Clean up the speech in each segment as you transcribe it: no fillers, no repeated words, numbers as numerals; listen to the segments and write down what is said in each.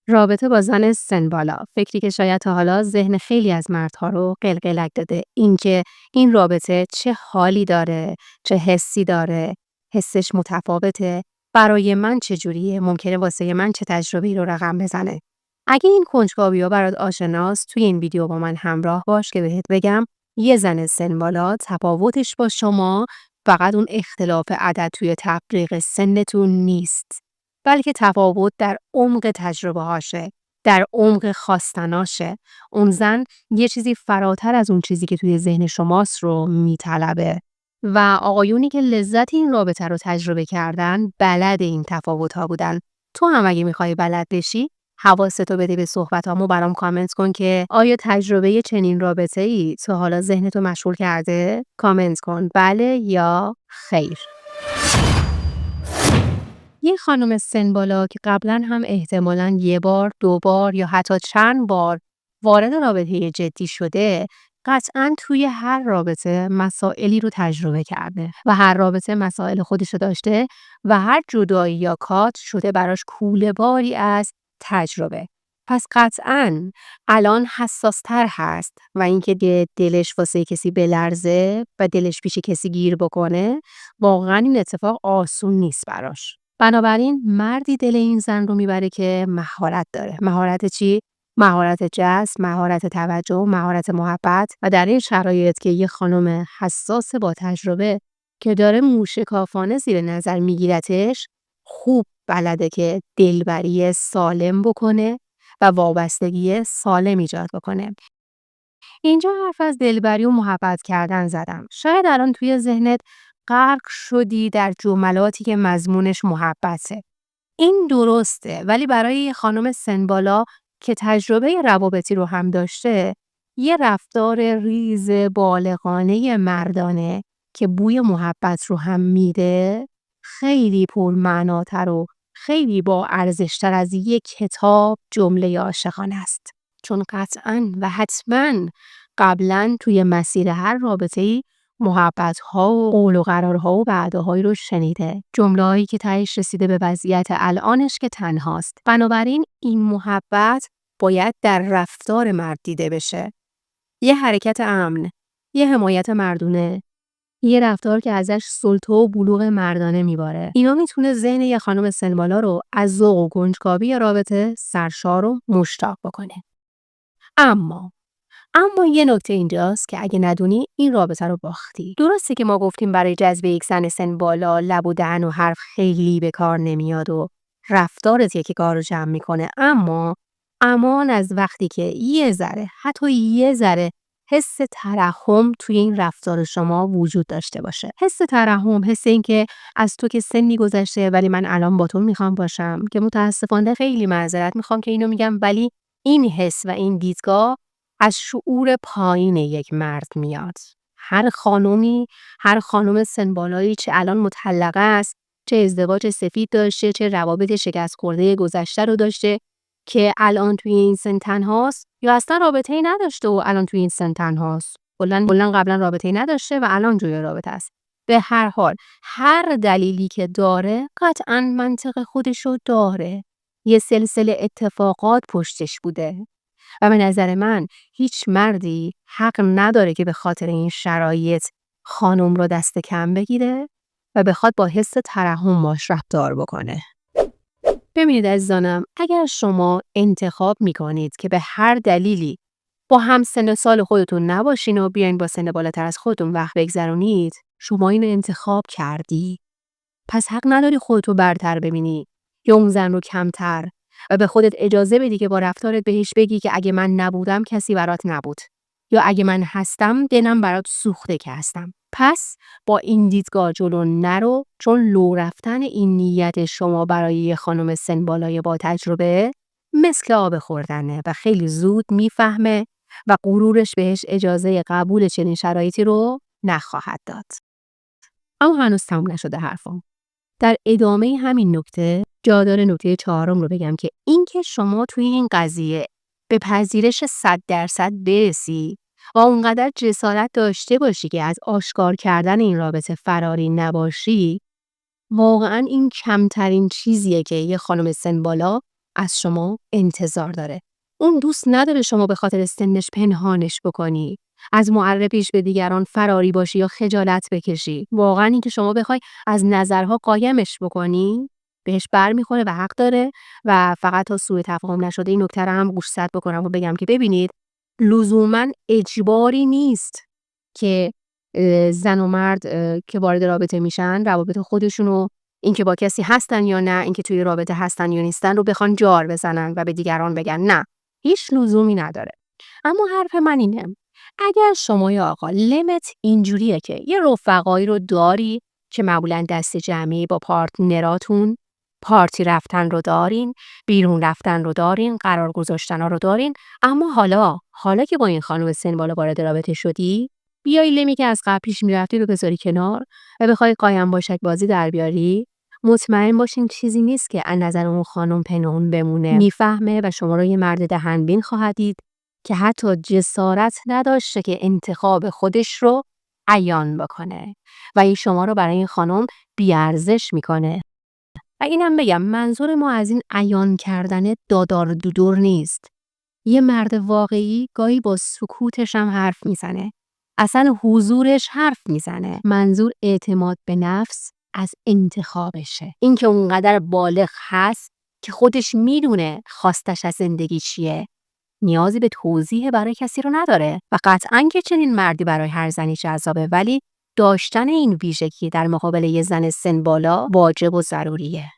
رابطه با زن سن بالا، فکری که شاید تا حالا ذهن خیلی از مردها رو قلقلک داده. اینکه این رابطه چه حالی داره، چه حسی داره، حسش متفاوته، برای من چجوریه، ممکنه واسه من چه تجربه‌ای رو رقم بزنه. اگه این کنجکاوی‌ها برات آشناست، توی این ویدیو با من همراه باش که بهت بگم یه زن سن بالا تفاوتش با شما فقط اون اختلاف عدد توی تبلیغ سنتون نیست. بلکه تفاوت در عمق تجربه هاشه، در عمق خواستناشه. اون زن یه چیزی فراتر از اون چیزی که توی ذهن شماست رو میطلبه و آقایونی که لذت این رابطه رو تجربه کردن بلد این تفاوت ها بودن. تو هم اگه میخوای بلد بشی حواستو بده به صحبتامو، برام کامنت کن که آیا تجربه چنین رابطه ای تو حالا ذهنتو مشغول کرده؟ کامنت کن بله یا خیر. یه خانم سن بالا که قبلا هم احتمالاً یه بار، دو بار یا حتی چند بار وارد رابطه جدی شده، قطعاً توی هر رابطه مسائلی رو تجربه کرده و هر رابطه مسائل خودشو داشته و هر جدایی یا کات شده براش کوله باری از تجربه. پس قطعاً الان حساستر هست و اینکه دلش واسه کسی بلرزه و دلش پیش کسی گیر بکنه، واقعاً این اتفاق آسون نیست براش. بنابراین مردی دل این زن رو میبره که مهارت داره. مهارت چی؟ مهارت جذب، مهارت توجه، مهارت محبت. و در این شرایط که یه خانم حساس با تجربه که داره موشکافانه زیر نظر میگیرتش، خوب بلده که دلبری سالم بکنه و وابستگی سالم ایجاد بکنه. اینجا حرف از دلبری و محبت کردن زدم. شاید الان توی ذهنت غرق شدی در جملاتی که مضمونش محبته. این درسته، ولی برای یه خانم سن بالا که تجربه روابطی رو هم داشته، یه رفتار ریز بالغانه مردانه که بوی محبت رو هم میده، خیلی پرمعناتر و خیلی با ارزشتر از یک کتاب جمله عاشقانه است. چون قطعاً و حتماً قبلاً توی مسیر هر رابطه‌ای محبت‌ها و قول و قرارها و وعده‌هایی رو شنیده. جمله‌هایی که تهش رسیده به وضعیت الانش که تنهاست. بنابراین این محبت باید در رفتار مرد دیده بشه. یه حرکت امن، یه حمایت مردونه، یه رفتار که ازش سلطه و بلوغ مردانه میباره. اینا میتونه ذهن یه خانم سن‌بالا رو از ذوق و کنجکاوی رابطه سرشار و مشتاق بکنه. اما یه نکته اینجاست که اگه ندونی این رابطه رو باختی. درسته که ما گفتیم برای جذب یک زن سن بالا لب و دهن و حرف خیلی به کار نمیاد و رفتارت که کار رو جمع میکنه، اما امان از وقتی که حتی یه ذره حس ترحم توی این رفتار شما وجود داشته باشه. حس ترحم، حس این که از تو که سنی گذشته ولی من الان با تو میخوام باشم، که متاسفانه خیلی معذرت میخوام که اینو میگم، ولی این حس و این دیدگاه از شعور پایین یک مرد میاد. هر خانم سن بالایی، چه الان مطلقه است، چه ازدواج سفید داشته، چه روابط شکست خورده گذشته رو داشته که الان توی این سن تنهاست، یا اصلا رابطه‌ای نداشته و الان توی این سن تنهاست. کلاً قبلا رابطه‌ای نداشته و الان جوی رابطه است. به هر حال هر دلیلی که داره قطعاً منطق خودشو داره. یه سلسله اتفاقات پشتش بوده. و به نظر من هیچ مردی حق نداره که به خاطر این شرایط خانم رو دست کم بگیره و بخواد با حس ترحم باش رفتار بکنه. ببینید عزیزانم، اگر شما انتخاب میکنید که به هر دلیلی با هم سن سال خودتون نباشین و بیاین با سن بالاتر از خودتون وقت بگذرونید، شما اینو انتخاب کردی. پس حق نداری خودتو برتر ببینی یا اون زن رو کمتر و به خودت اجازه بدی که با رفتارت بهش بگی که اگه من نبودم کسی برات نبود، یا اگه من هستم دلم برات سوخته که هستم. پس با این دیدگاه جلو نرو، چون لو رفتن این نیت شما برای یه خانم سن بالای با تجربه مثل آب خوردنه و خیلی زود میفهمه و غرورش بهش اجازه قبول چنین شرایطی رو نخواهد داد. اما هنوز تموم نشده حرفم. در ادامه همین نکته جا داره نکته 4 رو بگم که اینکه شما توی این قضیه به پذیرش 100% برسی و اونقدر جسارت داشته باشی که از آشکار کردن این رابطه فراری نباشی، واقعا این کمترین چیزیه که یه خانم سن بالا از شما انتظار داره. اون دوست نداره شما به خاطر سنش پنهانش بکنی، از معرفیش به دیگران فراری باشی یا خجالت بکشی. واقعا این که شما بخوای از نظرها قایمش بکنی بهش برمیخوره و حق داره. و فقط تا سوء تفاهم نشده این نکته رو هم گوشزد بکنم و بگم که ببینید لزوما اجباری نیست که زن و مرد که وارد رابطه میشن روابط خودشونو، اینکه با کسی هستن یا نه، اینکه توی رابطه هستن یا نیستن رو بخوان جار بزنن و به دیگران بگن. نه، هیچ لزومی نداره. اما حرف من اینه اگر شما یا آقا لیمیت اینجوریه که یه رفقایی رو داری که معمولا دست جمعی با پارتنراتون پارتی رفتن رو دارین، بیرون رفتن رو دارین، قرار گذاشتن رو دارین، اما حالا که با این خانم سن بالا وارد رابطه شدی، بیای لیمی که از قبل پیش میرفتی رو بذاری کنار و بخوای قایم باشک بازی در بیاری، مطمئن باشین چیزی نیست که از نظر اون خانم پنهون بمونه. میفهمه و شما رو یه مرد دهنبین خواهد دید که حتی جسارت نداشته که انتخاب خودش رو عیان بکنه و این شما رو برای این خانم بیارزش میکنه. و اینم بگم منظور ما از این عیان کردن دادار دودور نیست. یه مرد واقعی گاهی با سکوتش هم حرف میزنه. اصلا حضورش حرف میزنه. منظور اعتماد به نفس از انتخابشه. این که اونقدر بالغ هست که خودش میدونه خواستش از زندگی چیه. نیازی به توضیح برای کسی رو نداره و قطعاً که چنین مردی برای هر زنی جذابه، ولی داشتن این ویژگی در مقابل یه زن سن بالا واجب و ضروریه.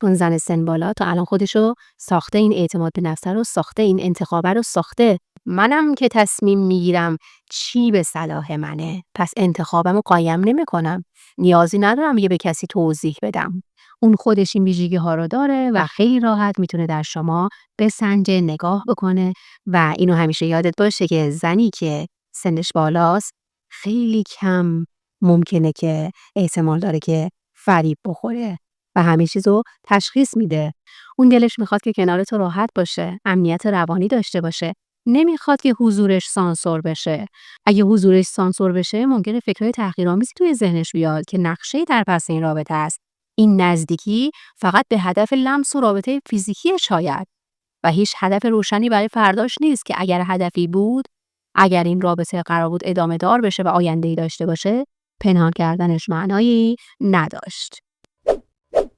اون زن سن بالا تا الان خودشو ساخته، این اعتماد به نفس رو ساخته، این انتخاب رو ساخته. منم که تصمیم میگیرم چی به صلاح منه، پس انتخابمو قایم نمیکنم. نیازی ندارم یه به کسی توضیح بدم. اون خودش این ویژگی ها رو داره و خیلی راحت میتونه در شما بسنجه، نگاه بکنه. و اینو همیشه یادت باشه که زنی که سنش بالاست خیلی کم ممکنه که احتمال داره که فریب بخوره و همه چیزو تشخیص میده. اون دلش میخواد که کنار تو راحت باشه، امنیت روانی داشته باشه، نمیخواد که حضورش سانسور بشه. اگه حضورش سانسور بشه ممکنه فکرهای تحقیرآمیزی توی ذهنش بیاد که نقشه‌ای در پس این رابطه است. این نزدیکی فقط به هدف لمس و رابطه فیزیکی شاید و هیچ هدف روشنی برای فرداش نیست که اگر هدفی بود، اگر این رابطه قرار بود ادامه دار بشه و آینده‌ای داشته باشه، پنهان کردنش معنایی نداشت.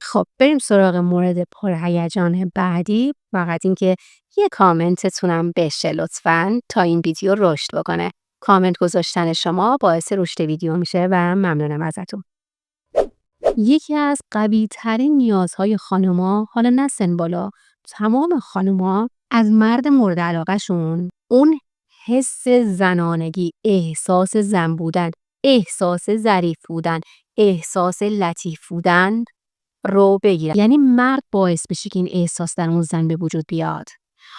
خب بریم سراغ مورد پرهیجان بعدی. فقط این که یه کامنتتونم بشه لطفاً تا این ویدیو رشد بکنه. کامنت گذاشتن شما باعث رشد ویدیو میشه و ممنونم ازتون. یکی از قوی ترین نیازهای خانوما، حالا نه سن بالا، تمام خانوما، از مرد مورد علاقه شون اون حس زنانگی، احساس زن بودن، احساس ظریف بودن، احساس لطیف بودن رو بگیرن. یعنی مرد باعث بشه که این احساس در اون زن به وجود بیاد.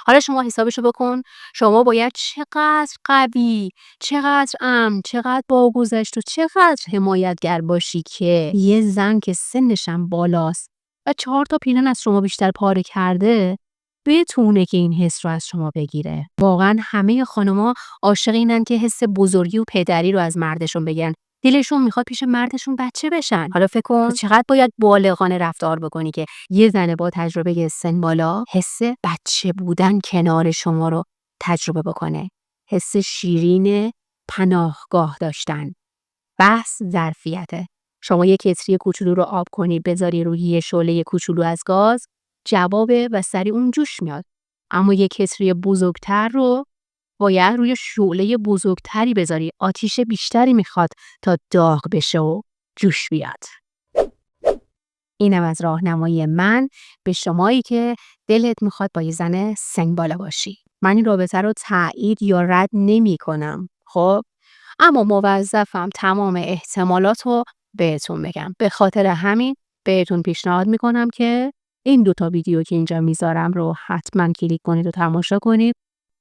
حالا شما حسابشو بکن، شما باید چقدر قوی، چقدر امن، چقدر باگذشت و چقدر حمایتگر باشی که یه زن که سنش هم بالاست و 4 تا پیرن از شما بیشتر پاره کرده بتونه که این حس رو از شما بگیره. واقعا همه خانوما عاشق اینن که حس بزرگی و پدری رو از مردشون بگیرن. دلشون میخواد پیش مردشون بچه بشن. حالا فکر کن چقدر باید بالغانه رفتار بکنی که یه زن با تجربه سن بالا حس بچه بودن کنار شما رو تجربه بکنه. حس شیرین پناهگاه داشتن. بحث ظرفیته. شما یه کتری کوچولو رو آب کنی بذاری روی یه شعله کوچولو از گاز، جوابه و سریع اون جوش میاد. اما یه کتری بزرگتر رو باید روی شعله بزرگتری بذاری. آتیش بیشتری میخواد تا داغ بشه و جوش بیاد. اینم از راهنمایی من به شمایی که دلت میخواد با یه زن سن بالا باشی. من این رابطه رو تایید یا رد نمی کنم. خب اما موظفم تمام احتمالات رو بهتون بگم. به خاطر همین بهتون پیشنهاد میکنم که این 2 تا ویدیو که اینجا میذارم رو حتما کلیک کنید و تماشا کنید،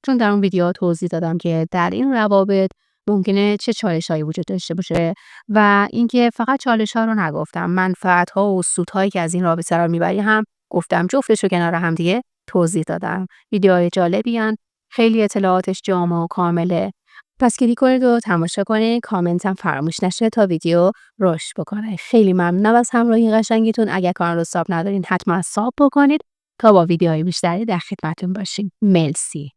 چون در اون ویدیوها توضیح دادم که در این روابط ممکنه چه چالش‌هایی وجود داشته باشه و اینکه فقط چالش‌ها رو نگفتم، منفعت‌ها و سودهایی که از این رابطه رو میبری هم گفتم، جفتش رو کنار هم دیگه توضیح دادم. ویدیوهای جالبی هستن، خیلی اطلاعاتش جامع و کامله. پس کلیک کنید و تماشا کنید. کامنت هم فراموش نشه تا ویدیو رشد بکنه. خیلی ممنونم از همراهی قشنگیتون. اگر کانال رو ساب ندارین حتما ساب بکنید تا با ویدیوهای بیشتری در خدمتتون باشیم. مرسی.